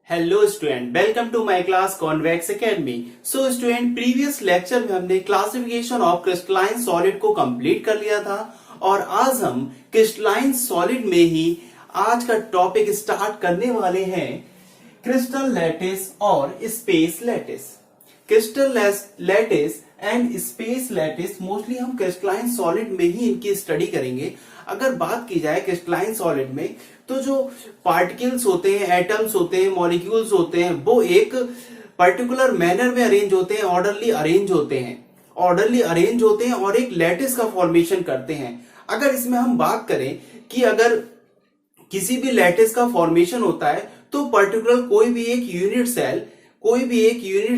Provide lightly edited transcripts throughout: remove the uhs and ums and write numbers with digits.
Hello student, welcome to my class Convex Academy. So student, previous lecture में हमने classification of crystalline solid को complete कर लिया था और आज हम क्रिस्टलाइन सॉलिड में ही आज का टॉपिक स्टार्ट करने वाले हैं, क्रिस्टल लैटिस और space lattice. Crystal lattice and space lattice mostly हम क्रिस्टलाइन सॉलिड में ही इनकी स्टडी करेंगे। अगर बात की जाए क्रिस्टलाइन सॉलिड में, तो जो पार्टिकल्स होते हैं, एटम्स होते हैं, मॉलिक्यूल्स होते हैं, वो एक पर्टिकुलर मैनर में अरेंज होते हैं, ऑर्डरली अरेंज होते हैं और एक लैटिस का फॉर्मेशन करते हैं। अगर इसमें हम बात करें कि अगर किसी भी लैटिस का फॉर्मेशन होता है तो पर्टिकुलर कोई भी एक यूनिट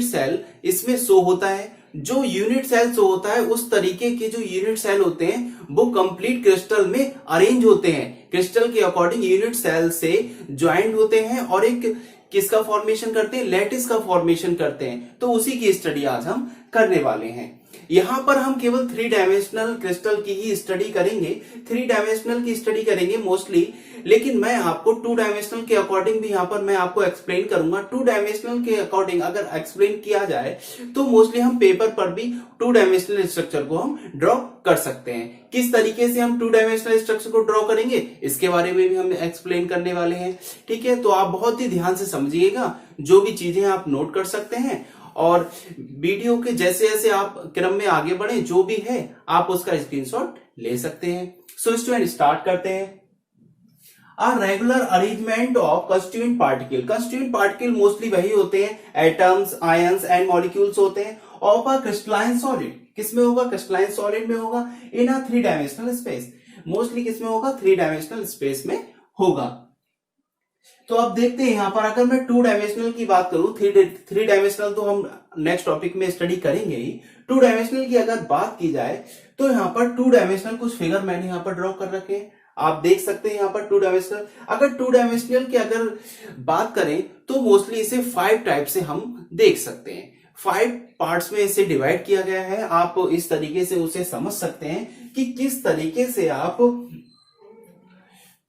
सेल इसमें शो होता है। जो यूनिट सेल शो होता है, उस तरीके के जो यूनिट सेल होते हैं वो कंप्लीट क्रिस्टल में अरेंज होते हैं, क्रिस्टल के अकॉर्डिंग यूनिट सेल से ज्वाइंट होते हैं और एक किसका फॉर्मेशन करते हैं, लैटिस का फॉर्मेशन करते हैं। तो उसी की स्टडी आज हम करने वाले हैं। यहां पर हम केवल 3 डायमेंशनल क्रिस्टल की ही स्टडी करेंगे, 3 डायमेंशनल की स्टडी करेंगे मोस्टली, लेकिन मैं आपको 2 डायमेंशनल के अकॉर्डिंग भी यहां पर मैं आपको एक्सप्लेन करूंगा। 2 डायमेंशनल के अकॉर्डिंग अगर एक्सप्लेन किया जाए तो मोस्टली हम पेपर पर भी 2 डायमेंशनल स्ट्रक्चर को हम ड्रॉ कर सकते हैं। किस तरीके से हम 2 डायमेंशनल स्ट्रक्चर को ड्रॉ करेंगे, इसके बारे में भी हम एक्सप्लेन करने वाले हैं। ठीक है, तो आप बहुत ही ध्यान से समझिएगा, जो भी चीजें आप नोट कर सकते हैं और वीडियो के जैसे जैसे आप क्रम में आगे बढ़े, जो भी है आप उसका स्क्रीनशॉट ले सकते हैं। सो स्टूडेंट, स्टार्ट करते हैं। A regular arrangement of constituent particle। constituent particle mostly वही होते हैं, एटम्स, आयंस एंड मॉलिक्यूल्स होते हैं। ऑफ अ क्रिस्टलाइन सॉलिड, किसमें होगा, क्रिस्टलाइन सॉलिड में होगा। इन अ 3 डायमेंशनल स्पेस, मोस्टली किसमें होगा, 3 डायमेंशनल स्पेस में होगा। तो अब देखते हैं यहां पर, अगर मैं 2 डायमेंशनल की बात करूं, 3 डायमेंशनल तो हम नेक्स्ट टॉपिक में स्टडी करेंगे ही। 2 डायमेंशनल की अगर बात की जाए तो यहां पर 2 डायमेंशनल कुछ फिगर मैंने यहां पर ड्रॉ कर रखे हैं, आप देख सकते हैं यहां पर 2 डायमेंशनल। अगर 2 डायमेंशनल की अगर बात करें तो मोस्टली इसे 5 टाइप से हम देख सकते हैं। 5 पार्ट्स में इसे डिवाइड किया गया है। आप इस तरीके से उसे समझ सकते हैं कि किस तरीके से आप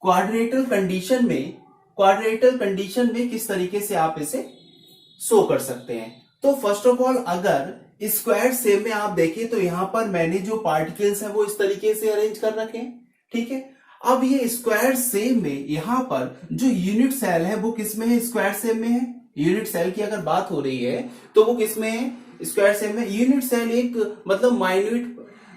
क्वाड्रेटल कंडीशन में किस तरीके से आप इसे शो कर सकते हैं। तो फर्स्ट ऑफ ऑल, अगर स्क्वायर शेप में आप देखें तो यहां पर मैंने जो पार्टिकल्स हैं वो इस तरीके से अरेंज कर रखे हैं। ठीक है, अब ये स्क्वायर शेप में यहां पर जो यूनिट सेल है वो किसमें है, स्क्वायर शेप में है। यूनिट सेल की अगर बात हो रही है तो वो किसमें है, स्क्वायर शेप में। यूनिट सेल एक मतलब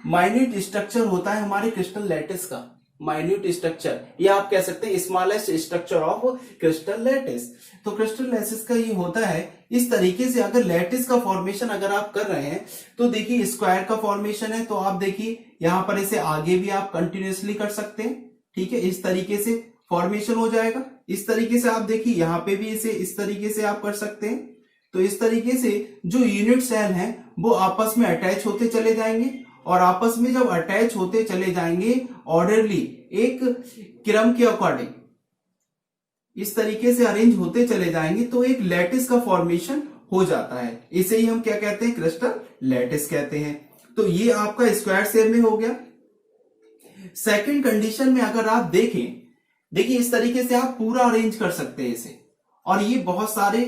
माइन्यूट स्ट्रक्चर होता है हमारे क्रिस्टल लैटिस का, माइन्यूट स्ट्रक्चर, या आप कह सकते हैं smallest structure of crystal lattice. तो क्रिस्टल लैटिस का ये होता है इस तरीके से। अगर लैटिस का फॉर्मेशन अगर आप कर रहे हैं तो देखिए स्क्वायर का फॉर्मेशन है, तो आप देखिए यहां पर इसे आगे भी आप कंटिन्यूअसली कर सकते हैं। ठीक है, इस तरीके से फॉर्मेशन हो जाएगा। इस तरीके से आप देखिए यहां पे भी इसे इस तरीके से आप कर सकते हैं। तो इस तरीके से जो यूनिट सेल है वो आपस में अटैच होते चले जाएंगे और आपस में जब अटैच होते चले जाएंगे ऑर्डरली एक क्रम के अकॉर्डिंग इस तरीके से अरेंज होते चले जाएंगे तो एक लैटिस का फॉर्मेशन हो जाता है। इसे ही हम क्या कहते हैं, क्रिस्टल लैटिस कहते हैं। तो ये आपका स्क्वायर शेप में हो गया। सेकंड कंडीशन में अगर आप देखिए इस तरीके से आप पूरा अरेंज कर सकते हैं इसे, और ये बहुत सारे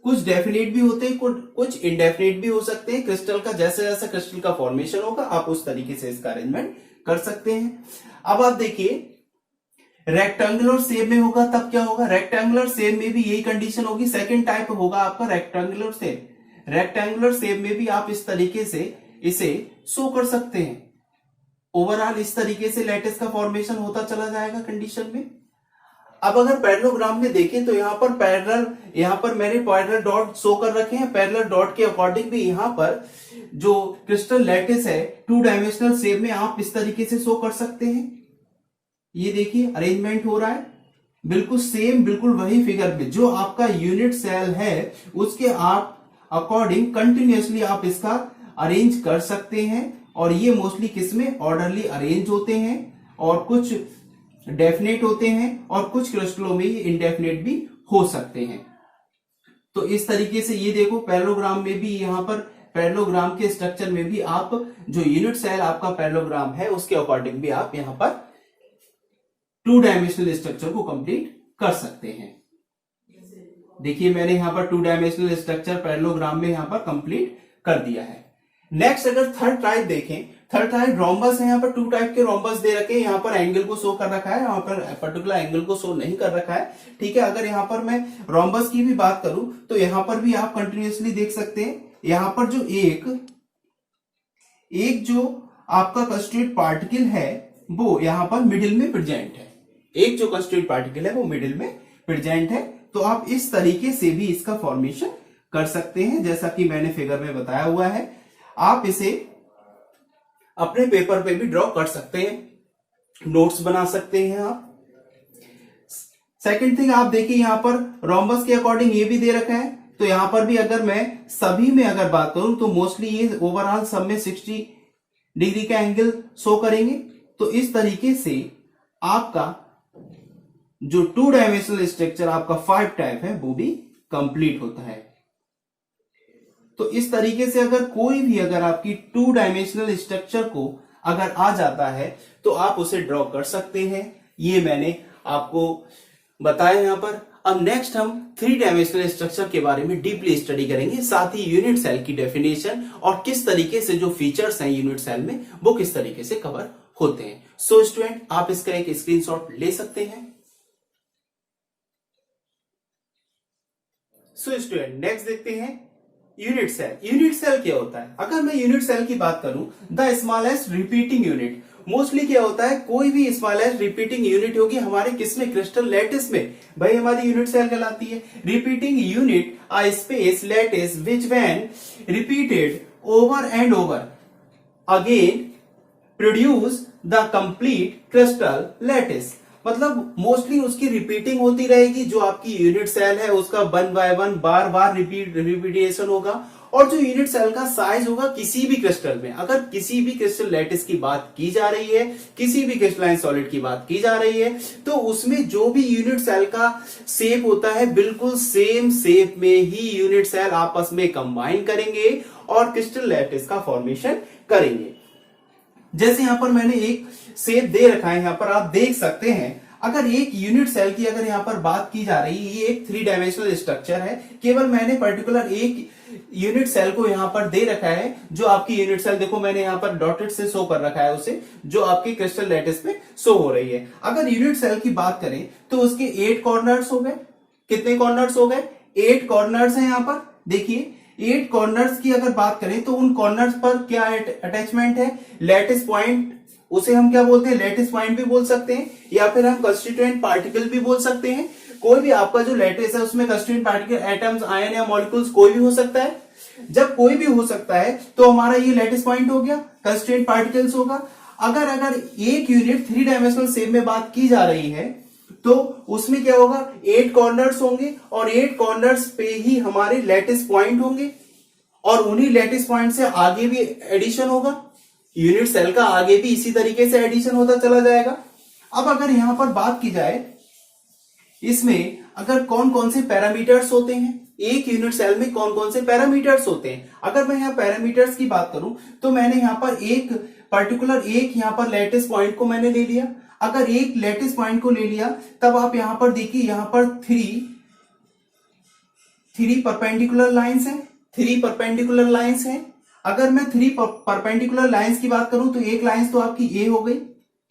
कुछ डेफिनेट भी होते हैं, कुछ इनडेफिनेट भी हो सकते हैं। क्रिस्टल का जैसे जैसा क्रिस्टल का फॉर्मेशन होगा आप उस तरीके से इसका अरेंजमेंट कर सकते हैं। अब आप देखिए रेक्टेंगुलर शेप में होगा तब क्या होगा, रेक्टेंगुलर शेप में भी यही कंडीशन होगी। सेकंड टाइप होगा आपका रेक्टेंगुलर शेप। रेक्टेंगुलर शेप में भी आप इस तरीके से इसे शो कर सकते हैं। ओवरऑल इस तरीके से लैटिस का फॉर्मेशन होता चला जाएगा कंडीशन में। अब अगर पैरेललोग्राम में देखें तो यहां पर मैंने पैरेलल डॉट शो कर रखे हैं। पैरेलल डॉट के अकॉर्डिंग भी यहां पर जो क्रिस्टल लैटिस है 2 डायमेंशनल शेप में आप इस तरीके से शो कर सकते हैं। ये देखिए अरेंजमेंट हो रहा है बिल्कुल सेम, बिल्कुल वही फिगर में जो आपका यूनिट सेल है उसके आप अकॉर्डिंग कंटिन्यूअसली आप इसका अरेंज कर सकते हैं। और ये मोस्टली किसमें, ऑर्डरली अरेंज होते हैं और कुछ डेफिनेट होते हैं और कुछ क्रिस्टलों में ये इनडेफिनेट भी हो सकते हैं। तो इस तरीके से ये देखो पैरेललोग्राम में भी, यहां पर पैरेललोग्राम के स्ट्रक्चर में भी आप जो यूनिट सेल आपका पैरेललोग्राम है उसके अकॉर्डिंग भी आप यहां पर 2 डायमेंशनल स्ट्रक्चर को कंप्लीट कर सकते हैं। देखिए मैंने यहां पर 2 डायमेंशनल स्ट्रक्चर पैरेललोग्राम में यहां पर कंप्लीट कर दिया है। नेक्स्ट अगर थर्ड टाइप देखें, थर्ड टाइप रोम्बस है। यहाँ पर 2 टाइप के रोम्बस दे रखे हैं, यहाँ पर एंगल को शो कर रखा है, यहाँ पर पर्टिकुलर एंगल को शो नहीं कर रखा है। ठीक है, अगर यहाँ पर मैं रोम्बस की भी बात करूं तो यहाँ पर भी आप कंटिन्यूअसली देख सकते हैं, यहाँ पर जो एक जो आपका कंस्टिट्यूट पार्टिकल है वो यहाँ पर मिडिल में प्रेजेंट है। एक जो कंस्टिट्यूट पार्टिकल है वो मिडिल में प्रेजेंट है। तो आप इस तरीके से भी इसका फॉर्मेशन कर सकते हैं, जैसा कि मैंने फिगर में बताया हुआ है। आप इसे अपने पेपर पे भी ड्रॉ कर सकते हैं, नोट्स बना सकते हैं आप। सेकंड थिंग आप देखिए, यहां पर रोम्बस के अकॉर्डिंग ये भी दे रखा है, तो यहां पर भी अगर मैं सभी में अगर बात करूं तो मोस्टली ये ओवरऑल सब में 60 डिग्री का एंगल शो करेंगे। तो इस तरीके से आपका जो 2 डायमेंशनल स्ट्रक्चर आपका 5 टाइप है वो भी कंप्लीट होता है। तो इस तरीके से अगर कोई भी अगर आपकी 2 डायमेंशनल स्ट्रक्चर को अगर आ जाता है तो आप उसे ड्रॉ कर सकते हैं। ये मैंने आपको बताया यहां पर। अब नेक्स्ट हम 3 डायमेंशनल स्ट्रक्चर के बारे में डीपली स्टडी करेंगे, साथ ही यूनिट सेल की डेफिनेशन और किस तरीके से जो फीचर्स हैं यूनिट सेल में वो किस तरीके से कवर होते हैं। सो स्टूडेंट, आप इसका एक स्क्रीनशॉट ले सकते हैं। सो स्टूडेंट, नेक्स्ट देखते हैं यूनिट सेल। यूनिट सेल क्या होता है? अगर मैं यूनिट सेल की बात करूं, the smallest repeating unit. Mostly क्या होता है, कोई भी स्मॉलेस्ट रिपीटिंग यूनिट होगी हमारे किसमें, क्रिस्टल लैटिस में, भाई हमारी यूनिट सेल कहलाती है। Repeating unit a space lattice which when repeated over and over again produce the complete crystal lattice. मतलब मोस्टली उसकी रिपीटिंग होती रहेगी, जो आपकी यूनिट सेल है उसका 1 बाय 1 बार बार रिपीटेशन होगा। और जो यूनिट सेल का साइज होगा किसी भी क्रिस्टल में, अगर किसी भी क्रिस्टल लैटिस की बात की जा रही है, किसी भी क्रिस्टलाइन सॉलिड की बात की जा रही है, तो उसमें जो भी यूनिट सेल का शेप होता है बिल्कुल सेम शेप में ही यूनिट सेल आपस में कंबाइन करेंगे और क्रिस्टल लैटिस का फॉर्मेशन करेंगे। जैसे यहां पर मैंने एक शेप दे रखा है, यहां पर आप देख सकते हैं। अगर एक यूनिट सेल की अगर यहां पर बात की जा रही है, ये एक 3 डायमेंशनल स्ट्रक्चर है, केवल मैंने पर्टिकुलर एक यूनिट सेल को यहां पर दे रखा है, जो आपकी यूनिट सेल देखो मैंने यहां पर डॉटेड से शो कर रखा है उसे, जो आपकी क्रिस्टल लैटिस में शो हो रही है। अगर यूनिट सेल की बात करें तो उसके 8 कॉर्नर्स हो गए। कितने कॉर्नर्स हो गए? 8 कॉर्नर्स हैं। यहां पर देखिए 8 कॉर्नर्स की अगर बात करें तो उन कॉर्नर्स पर क्या अटैचमेंट है, लैटिस पॉइंट। उसे हम क्या बोलते हैं, लैटिस पॉइंट भी बोल सकते हैं, या फिर हम कंस्टिट्यूएंट पार्टिकल भी बोल सकते हैं। कोई भी आपका जो लैटिस है उसमें कंस्टिट्यूएंट पार्टिकल, एटम्स, आयन या मॉलिक्यूल्स कोई भी हो सकता है। जब कोई भी हो सकता है तो हमारा ये लैटिस पॉइंट हो गया, कंस्टिट्यूएंट पार्टिकल्स होगा। अगर एक यूनिट 3 डायमेंशनल शेप में बात की जा रही है तो उसमें क्या होगा, 8 कॉर्नर्स होंगे और 8 कॉर्नर्स पे ही हमारे लैटिस पॉइंट होंगे और उन्हीं लैटिस पॉइंट से आगे भी एडिशन होगा। यूनिट सेल का आगे भी इसी तरीके से एडिशन होता चला जाएगा। अब अगर यहां पर बात की जाए इसमें अगर कौन कौन से पैरामीटर्स होते हैं, एक यूनिट सेल में कौन कौन से पैरामीटर्स होते हैं, अगर मैं यहां पैरामीटर्स की बात करूं तो मैंने यहां पर एक पर्टिकुलर एक यहां पर लैटिस पॉइंट को मैंने ले लिया। अगर एक लैटिस पॉइंट को ले लिया तब आप यहां पर देखिए, यहां पर 3 परपेंडिकुलर लाइंस हैं, 3 परपेंडिकुलर लाइंस हैं। अगर मैं 3 परपेंडिकुलर लाइंस की बात करूं तो एक लाइन तो आपकी ए हो गई,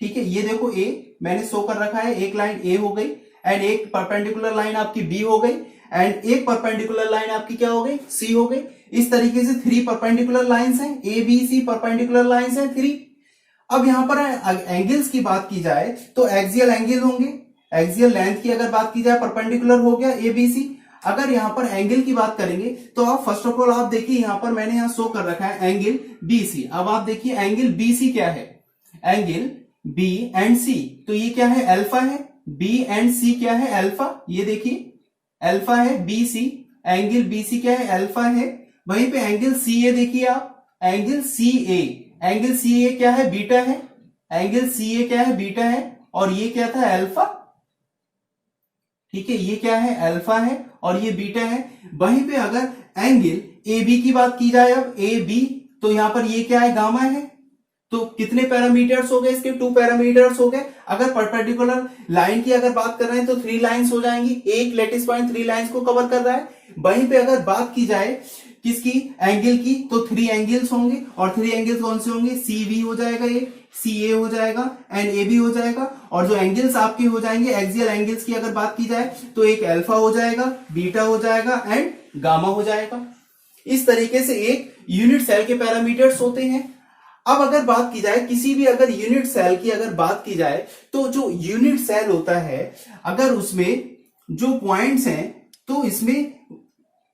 ठीक है, ये देखो ए मैंने शो कर रखा है, एक लाइन ए हो गई, एंड एक परपेंडिकुलर लाइन आपकी बी हो गई, एंड एक परपेंडिकुलर लाइन आपकी क्या हो गई, सी हो गई। इस तरीके से 3 परपेंडिकुलर लाइंस हैं, A B C perpendicular lines हैं 3। अब यहां पर एंगल्स की बात की जाए तो एक्सियल एंगल होंगे, एक्सियल लेंथ की अगर बात की जाए परपेंडिकुलर हो गया ए बी सी। अगर यहां पर एंगल की बात करेंगे तो आप फर्स्ट ऑफ ऑल आप देखिए, यहां पर मैंने यहां शो कर रखा है एंगल बीसी। अब आप देखिए एंगल बीसी क्या है, एंगल बी एंड सी, तो ये क्या है, अल्फा है। बी एंड सी क्या है, अल्फा, ये देखिए अल्फा है, बी सी, एंगल बीसी क्या है, अल्फा है। वहीं पे एंगल सी ए देखिए आप, एंगल सी ए, एंगल सी ए क्या है, बीटा है, एंगल सी ए क्या है, बीटा है, और ये क्या था, अल्फा, ठीक है, ये क्या है, अल्फा है और ये बीटा है। वहीं पे अगर एंगल ए बी की बात की जाए, अब ए बी, तो यहां पर ये क्या है, गामा है, तो कितने पैरामीटर्स हो गए इसके? 2 पैरामीटर्स हो गए। अगर परपेंडिकुलर लाइन की अगर बात कर रहे हैं तो 3 लाइंस हो जाएंगी। एक लेटिस पॉइंट 3 लाइंस को कवर कर रहा है। वहीं पे अगर बात की जाए किसकी? एंगल की, तो 3 एंगल्स होंगे। और 3 एंगल्स कौन से होंगे? CV हो जाएगा, ये CA हो जाएगा, एंड AB हो जाएगा। और जो एंगल्स आपके हो जाएंगे एक्सियल एंगल्स की अगर बात की जाए तो एक अल्फा हो जाएगा, बीटा हो जाएगा एंड गामा हो जाएगा। इस तरीके से एक यूनिट सेल के पैरामीटर्स होते हैं। अब अगर बात की जाए किसी भी अगर यूनिट सेल की अगर बात की जाए तो जो यूनिट सेल होता है अगर उसमें जो पॉइंट्स हैं तो इसमें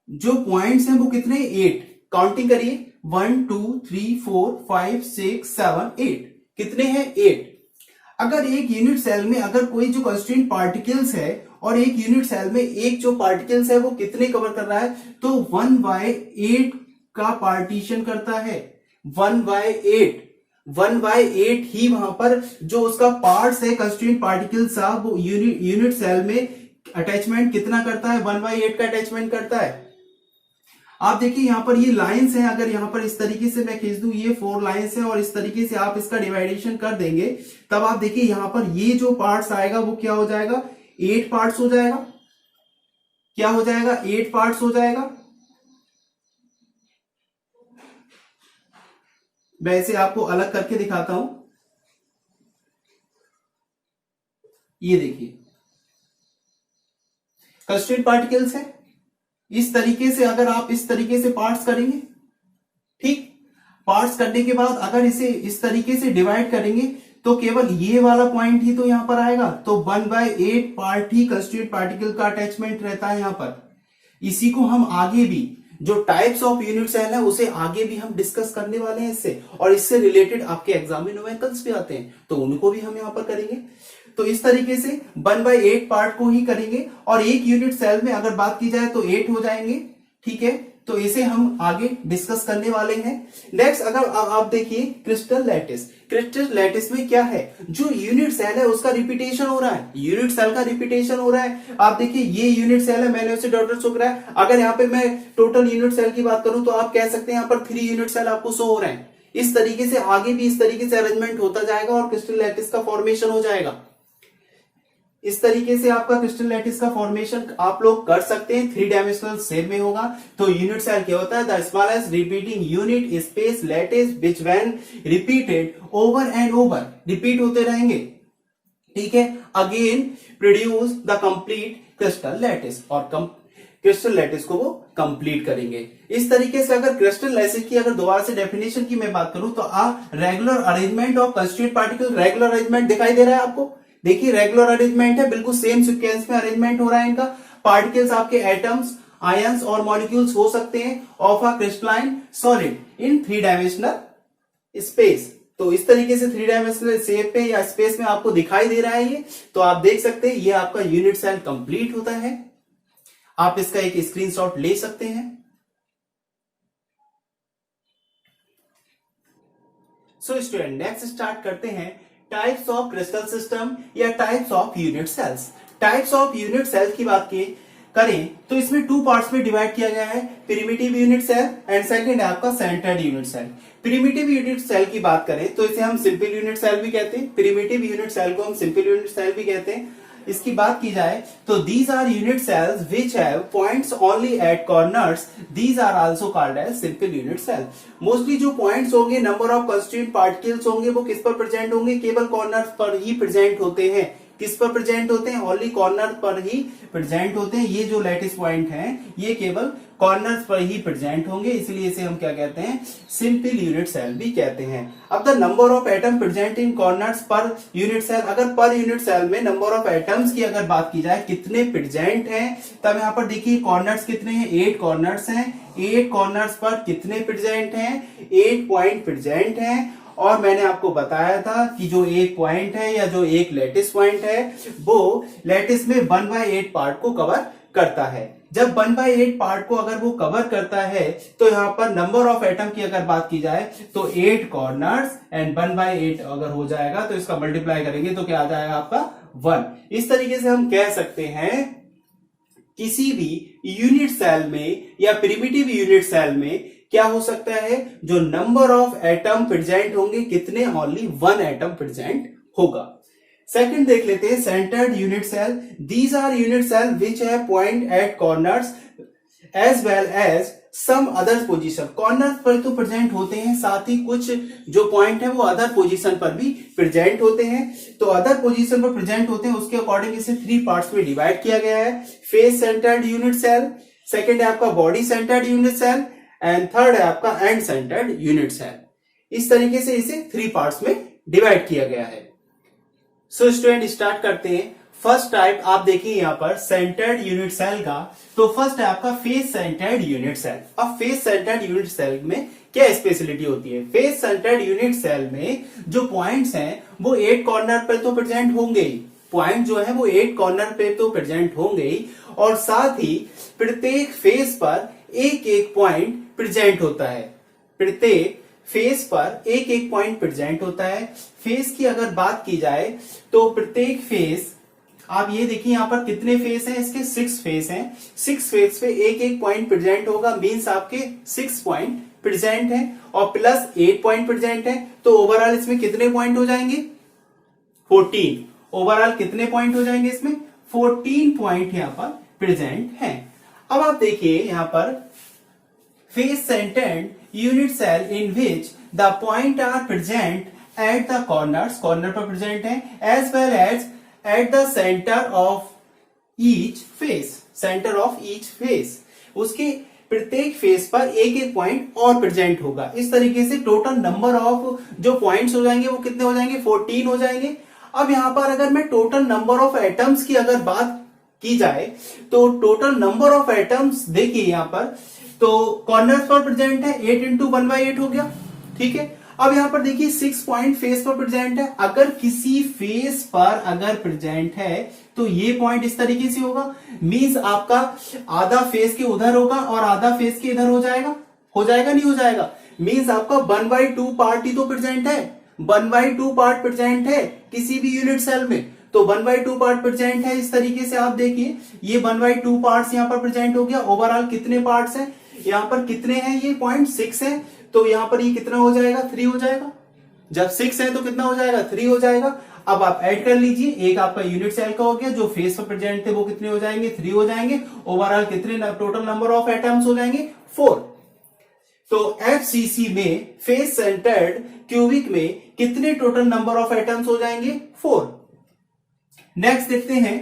जो पॉइंट्स हैं वो कितने? 8। काउंटिंग करिए, 1 2 3 4 5 6 7 8। कितने हैं? 8। अगर एक यूनिट सेल में अगर कोई जो कंस्टिट्यूएंट पार्टिकल्स है और एक यूनिट सेल में एक जो पार्टिकल्स है वो कितने कवर कर रहा है? तो 1/8 का पार्टीशन करता है। 1/8 ही वहां पर जो उसका पार्ट्स है कंस्टिट्यूएंट पार्टिकल्स का वो यूनिट सेल में अटैचमेंट कितना करता है? 1/8 का अटैचमेंट करता है। आप देखिए यहां पर ये लाइंस हैं, अगर यहां पर इस तरीके से मैं खींच दूं, ये 4 लाइंस हैं और इस तरीके से आप इसका डिवाइडेशन कर देंगे तब आप देखिए यहां पर ये जो पार्ट्स आएगा वो क्या हो जाएगा? 8 पार्ट्स हो जाएगा। क्या हो जाएगा? 8 पार्ट्स हो जाएगा। मैं इसे आपको अलग करके दिखाता हूं। ये देखिए कंस्टिट्यूएंट पार्टिकल्स है। इस तरीके से अगर आप इस तरीके से पार्ट्स करेंगे, ठीक, पार्ट्स करने के बाद अगर इसे इस तरीके से डिवाइड करेंगे तो केवल ये वाला पॉइंट ही तो यहां पर आएगा। तो 1/8 पार्ट ही कंस्टिट्यूएंट पार्टिकल का अटैचमेंट रहता है यहां पर। इसी को हम आगे भी जो टाइप्स ऑफ यूनिट सेल है उसे आगे भी हम डिस्कस करने वाले हैं इससे, और इससे रिलेटेड आपके एग्जाम में न्यूमेरिकल्स भी आते हैं तो उनको भी हम यहां पर करेंगे। तो इस तरीके से 1/8 पार्ट को ही करेंगे और एक यूनिट सेल में अगर बात की जाए तो 8 हो जाएंगे। ठीक है, तो इसे हम आगे डिस्कस करने वाले हैं। नेक्स्ट अगर आप देखिए क्रिस्टल लैटिस। क्रिस्टल लैटिस में क्या है? जो यूनिट सेल है उसका रिपीटेशन हो रहा है। यूनिट सेल का रिपीटेशन हो रहा है। आप देखिए ये यूनिट सेल है, मैंने उसे डॉटेड शो करा है। अगर यहाँ पे मैं टोटल यूनिट सेल की बात करूं तो आप कह सकते हैं यहाँ पर 3 यूनिट सेल आपको शो हो रहे हैं। इस तरीके से आगे भी इस तरीके से अरेंजमेंट होता जाएगा और क्रिस्टल लैटिस का फॉर्मेशन हो जाएगा। इस तरीके से आपका क्रिस्टल लैटिस का फॉर्मेशन आप लोग कर सकते हैं। 3 डायमेंशनल शेप में होगा। तो यूनिट सेल क्या होता है? The smallest repeating unit space lattice which when repeated over and over, repeat होते रहेंगे। ठीक है, again produce the complete crystal lattice, और क्रिस्टल लैटिस को वो कंप्लीट करेंगे। इस तरीके से अगर क्रिस्टल लैटिस की अगर दोबारा से डेफिनेशन की मैं बात करूं तो regular arrangement of constituent particle. Regular arrangement दिखाई दे रहा है आपको? देखिए रेगुलर अरेंजमेंट है, बिल्कुल सेम सीक्वेंस में अरेंजमेंट हो रहा है इनका। पार्टिकल्स आपके एटम्स, आयंस और मॉलिक्यूल्स हो सकते हैं of a crystalline solid in 3 dimensional space. तो इस तरीके से 3 डायमेंशनल शेप पे या स्पेस में आपको दिखाई दे रहा है ये। तो आप देख सकते हैं ये आपका यूनिट सेल कंप्लीट होता है। आप इसका एक स्क्रीनशॉट ले सकते हैं। सो स्टूडेंट नेक्स्ट स्टार्ट करते हैं टाइप्स ऑफ क्रिस्टल सिस्टम या types of unit cells. Types of unit cells की बात करें तो इसमें 2 पार्ट्स में डिवाइड किया गया है, primitive unit cell and second है आपका centred unit cell. Primitive unit cell की बात करें तो इसे हम सिंपल यूनिट सेल भी कहते हैं। प्रिमिटिव यूनिट सेल को हम सिंपल यूनिट सेल भी कहते हैं। इसकी बात की जाए तो these are unit cells which have points only at corners, these are also called as simple unit cell. Mostly जो पॉइंट्स होंगे, नंबर ऑफ कंस्टिट्यूएंट पार्टिकल्स होंगे, वो किस पर प्रेजेंट होंगे? केवल कॉर्नर्स पर ही प्रेजेंट होते हैं। किस पर प्रेजेंट होते हैं? ओनली कॉर्नर पर ही प्रेजेंट होते हैं। ये जो लैटिस पॉइंट हैं ये केवल कॉर्नर्स पर ही प्रेजेंट होंगे, इसलिए इसे हम क्या कहते हैं? सिंपल यूनिट सेल भी कहते हैं। अब the number of atom present in corners पर यूनिट सेल, अगर पर यूनिट सेल में नंबर ऑफ एटम्स की अगर बात की जाए कितने प्रेजेंट हैं, तब यहाँ पर देखिए कॉर्नर्स कितने हैं? 8 कॉर्नर्स हैं। 8 कॉर्नर्स पर कितने प्रेजेंट हैं? 8 पॉइंट प्रेजेंट हैं। और मैंने आपको बताया था कि जो एक पॉइंट है या जो एक लैटिस पॉइंट है वो लैटिस में 1/8 पार्ट को कवर करता है। जब 1/8 पार्ट को अगर वो कवर करता है तो यहाँ पर नंबर ऑफ एटम की अगर बात की जाए तो 8 कॉर्नर्स एंड 1/8 अगर हो जाएगा तो इसका मल्टीप्लाई करेंगे तो क्या आ जाएगा आपका? 1। इस तरीके से हम कह सकते हैं किसी भी यूनिट सेल में या प्रिमिटिव यूनिट सेल में क्या हो सकता है, जो नंबर ऑफ एटम प्रेजेंट होंगे कितने, ओनली 1 एटम प्रेजेंट होगा। सेकंड देख लेते हैं centred unit cell. These are unit cell which have point at corners as well as some other position. Corner पर तो प्रेजेंट होते हैं, साथ ही कुछ जो पॉइंट है वो अदर पोजीशन पर भी प्रेजेंट होते हैं। तो अदर पोजीशन पर प्रेजेंट होते हैं, उसके अकॉर्डिंग इसे 3 पार्ट्स में डिवाइड किया गया है। Face centred unit cell, second है आपका body centred unit cell, and third है आपका एंड सेंटर्ड यूनिट सेल। इस तरीके से इसे 3 पार्ट्स में डिवाइड किया गया है। सो स्टूडेंट स्टार्ट करते हैं। फर्स्ट टाइप आप देखिए यहाँ पर सेंटर्ड यूनिट सेल का, तो फर्स्ट है आपका फेस सेंटर्ड यूनिट सेल। अब फेस सेंटर्ड यूनिट सेल में क्या स्पेशलिटी होती है, फेस सेंटर्ड यूनिट सेल में जो पॉइंट्स हैं वो 8 कॉर्नर पर तो प्रेजेंट होंगे ही, पॉइंट जो है वो 8 कॉर्नर पे तो प्रेजेंट होंगे ही, और साथ ही प्रत्येक फेस पर एक एक पॉइंट प्रेजेंट होता है। प्रत्येक फेस पर एक एक पॉइंट प्रेजेंट होता है। फेस की अगर बात की जाए तो प्रत्येक फेस, आप ये देखिए यहाँ पर कितने फेस हैं, इसके 6 फेस हैं। 6 फेस पे एक एक पॉइंट प्रेजेंट होगा, मींस आपके 6 पॉइंट प्रेजेंट है और प्लस 8 पॉइंट प्रेजेंट है, तो ओवरऑल इसमें कितने पॉइंट हो जाएंगे, 14। ओवरऑल कितने पॉइंट हो जाएंगे इसमें, 14 पॉइंट यहाँ पर प्रेजेंट है। अब आप देखिए यहाँ पर face centred unit cell in which the point are present at the corners, corner पर प्रेजेंट है, as well as at the centre of each face, centre of each face, उसके प्रत्येक फेस पर एक एक पॉइंट और प्रेजेंट होगा। इस तरीके से टोटल नंबर ऑफ जो पॉइंट्स हो जाएंगे वो कितने हो जाएंगे, 14 हो जाएंगे। अब यहां पर अगर मैं टोटल नंबर ऑफ एटम्स की अगर बात की जाए तो टोटल नंबर ऑफ एटम्स देखिए यहां पर, तो कॉर्नर्स पर प्रेजेंट है 8 इंटू 1/8 हो गया, ठीक है। अब यहां पर देखिए 6 पॉइंट फेस पर प्रेजेंट है, अगर किसी फेस पर अगर प्रेजेंट है तो ये पॉइंट इस तरीके से होगा, मींस आपका आधा फेस के उधर होगा और आधा फेस के इधर हो जाएगा, नहीं हो जाएगा, मींस आपका 1/2 पार्ट ही तो प्रेजेंट है, 1/2 पार्ट प्रेजेंट है किसी भी यूनिट सेल में, तो 1/2 पार्ट प्रेजेंट है। इस तरीके से आप देखिए ये 1/2 पार्ट्स यहाँ पर प्रेजेंट हो गया। ओवरऑल कितने पार्ट्स हैं यहाँ पर, कितने हैं ये पॉइंट, 6 है, तो यहाँ पर ये कितना हो जाएगा, 3 हो जाएगा। जब 6 है तो कितना हो जाएगा, 3 हो जाएगा। अब आप ऐड कर लीजिए, एक आपका यूनिट सेल का हो गया, जो फेस पर प्रेजेंट थे वो कितने हो जाएंगे, 3 हो जाएंगे। ओवरऑल कितने टोटल नंबर ऑफ एटम्स हो जाएंगे, 4। तो एफसीसी में फेस सेंटर्ड क्यूबिक में कितने टोटल नंबर ऑफ एटम्स हो जाएंगे, 4। नेक्स्ट देखते हैं,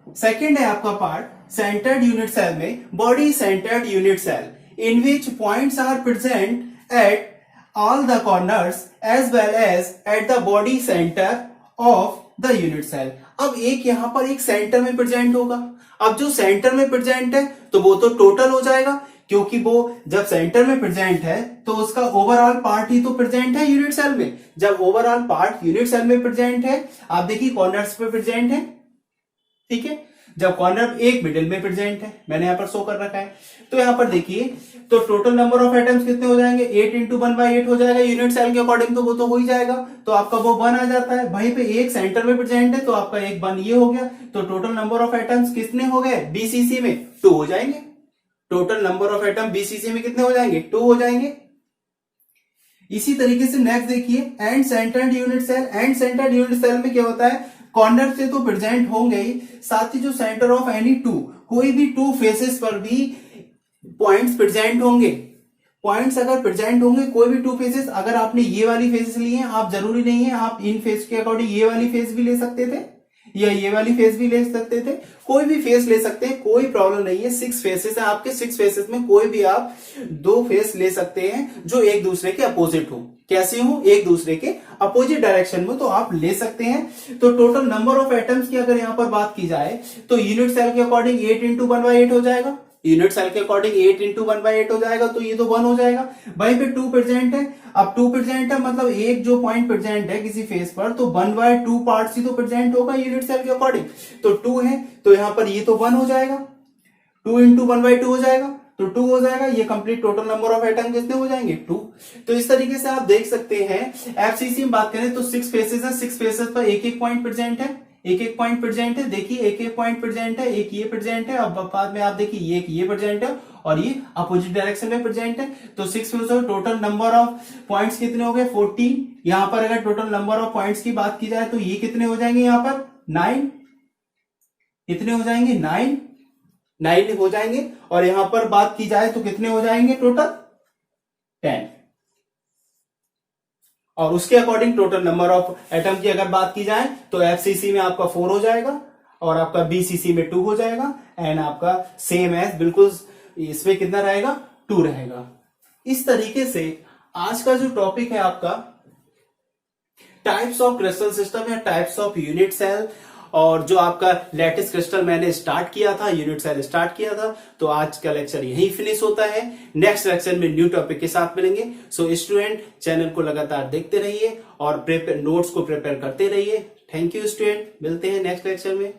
सेकेंड है आपका पार्ट सेंटर्ड यूनिट सेल में body centred unit cell, in which points are present at all the corners as well as at the body center of the unit cell। अब एक यहां पर एक सेंटर में प्रेजेंट होगा। अब जो सेंटर में प्रेजेंट है तो वो तो टोटल हो जाएगा, क्योंकि वो जब सेंटर में प्रेजेंट है तो उसका ओवरऑल पार्ट ही तो प्रेजेंट है यूनिट सेल में। जब ओवरऑल पार्ट यूनिट सेल में प्रेजेंट है, आप देखिए कॉर्नर्स पे प्रेजेंट है, ठीक है। जब कॉर्नर एक मिडिल में प्रेजेंट है, मैंने यहां पर शो कर रखा है, तो यहां पर देखिए तो टोटल नंबर ऑफ एटम्स कितने हो जाएंगे, 8 इंटू 1/8 हो जाएगा यूनिट सेल के अकॉर्डिंग, तो वो तो हो ही जाएगा, तो आपका वो 1 आ जाता है। वहीं पे एक सेंटर में प्रेजेंट है तो आपका एक 1 ये हो गया, तो टोटल नंबर ऑफ एटम्स कितने हो गए, बीसीसी में 2 हो जाएंगे। Total number of atom BCC में कितने हो जाएंगे, 2 हो जाएंगे। इसी तरीके से नेक्स्ट देखिए end centred unit cell. End centred unit cell में क्या होता है, कॉर्नर से तो प्रेजेंट होंगे ही, साथ ही जो सेंटर ऑफ एनी 2, कोई भी 2 फेसेस पर भी पॉइंट्स प्रेजेंट होंगे। पॉइंट्स अगर प्रेजेंट होंगे कोई भी 2 फेसेस, अगर आपने ये वाली फेसेस ली हैं, आप जरूरी नहीं है आप इन फेस के अकॉर्डिंग ये वाली फेस भी ले सकते थे या ये वाली फेस भी ले सकते थे, कोई भी फेस ले सकते हैं, कोई प्रॉब्लम नहीं है। 6 फेसेस है आपके, 6 फेसेस में कोई भी आप 2 फेस ले सकते हैं जो एक दूसरे के अपोजिट हो। कैसे हो, एक दूसरे के अपोजिट डायरेक्शन में, तो आप ले सकते हैं। तो टोटल नंबर ऑफ एटम्स की अगर यहां पर बात की जाए तो यूनिट सेल के अकॉर्डिंग 8 इंटू 1/8 हो जाएगा, यूनिट सेल के अकॉर्डिंग 8 इंटू 1/8 हो जाएगा, तो ये तो 1 हो जाएगा। वहीं पे 2 प्रेजेंट है, अब 2 प्रेजेंट है मतलब एक जो पॉइंट प्रेजेंट है किसी फेस पर, तो 1/2 पार्ट्स ही तो प्रेजेंट होगा यूनिट सेल के अकॉर्डिंग, तो 2 है, तो यहां पर ये तो 1 हो जाएगा, 2 इंटू 1/2 हो जाएगा, तो 2 हो जाएगा। ये complete total number of atom कितने हो जाएंगे, 2। तो इस तरीके से आप देख सकते हैं एफसीसी में बात करें तो 6 फेसेस है, 6 फेसेस पर एक एक पॉइंट प्रेजेंट है, एक एक पॉइंट प्रेजेंट है, देखिए एक एक पॉइंट प्रेजेंट है, एक ये प्रेजेंट है, अब बाद में आप देखिए ये प्रेजेंट है और ये अपोजिट डायरेक्शन में प्रेजेंट है। तो 6 टोटल नंबर ऑफ पॉइंट्स कितने हो गए 14। यहां पर अगर टोटल नंबर ऑफ पॉइंट्स की बात की जाए तो ये कितने हो जाएंगे, यहां पर 9, कितने हो जाएंगे 9 हो जाएंगे। और यहां पर बात की जाए तो कितने हो जाएंगे टोटल 10। और उसके according total number of atom की अगर बात की जाए तो एफसीसी में आपका 4 हो जाएगा और आपका बीसीसी में 2 हो जाएगा एंड आपका सेम एज बिल्कुल इसमें कितना रहेगा 2 रहेगा। इस तरीके से आज का जो टॉपिक है आपका टाइप्स ऑफ क्रिस्टल सिस्टम या टाइप्स ऑफ यूनिट सेल, और जो आपका लेटेस्ट क्रिस्टल मैंने स्टार्ट किया था, यूनिट सेल स्टार्ट किया था, तो आज का लेक्चर यहीं फिनिश होता है। नेक्स्ट लेक्चर में न्यू टॉपिक के साथ मिलेंगे। सो स्टूडेंट चैनल को लगातार देखते रहिए और नोट्स को प्रिपेयर करते रहिए। थैंक यू स्टूडेंट, मिलते हैं नेक्स्ट लेक्चर में।